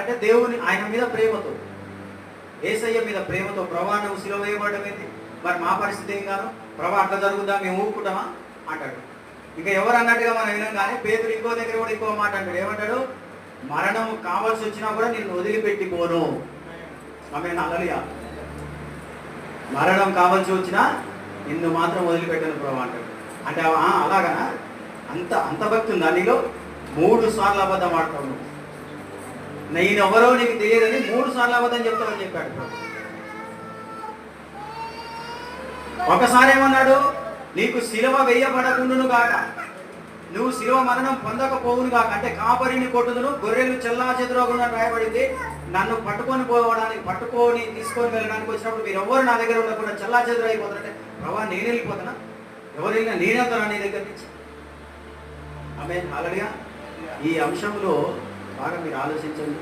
అంటే దేవుని ఆయన మీద ప్రేమతో, యేసయ్య మీద ప్రేమతో, ప్రభా నువ్వు సిలువ వేయబడడం ఏంటి, మరి మా పరిస్థితి ఏం కాదు, ప్రభా అట్లా జరుగుద్దా, మేము ఊరుకుంటామా అంటాడు. ఇంకా ఎవరు అన్నట్టుగా మనం వినం. కానీ పేతురు ఇంకో దగ్గర కూడా ఇంకో మాట అంటాడు. ఏమంటాడు? మరణం కావాల్సి వచ్చినా కూడా నిన్ను వదిలిపెట్టిపోను. ఆమేన్, హల్లెలూయా. మరణం కావాల్సి వచ్చినా నిన్ను మాత్రం వదిలిపెట్టను ప్రభు అంటాడు. అంటే అలాగనా? అంత భక్తి ఉందా నీలో? 3 సార్లు అబద్ధం ఆడతావు. నేను ఎవరో నీకు తెలియదని 3 సార్లు అబద్ధం చెప్తావని చెప్పాడు. ఒకసారి ఏమన్నాడు? నీకు శిలువ వేయబడకుండును గాక, నువ్వు శిలువ మరణం పొందకపోవును గాక. అంటే కాపరిని కొట్టుదును, గొర్రెలు చెల్లా చెదురోగున రాయబడింది. నన్ను పట్టుకొని తీసుకొని వెళ్ళడానికి వచ్చినప్పుడు మీరు ఎవరు నా దగ్గర ఉండకుండా చెల్లా చెదురు అయిపోతారంటే, ప్రభా నేను వెళ్ళిపోతానా? ఎవరైనా నేనేళ్తానా నీ దగ్గర నుంచి? ఆమేన్, హల్లెలూయా. ఈ అంశంలో బాగా మీరు ఆలోచించండి.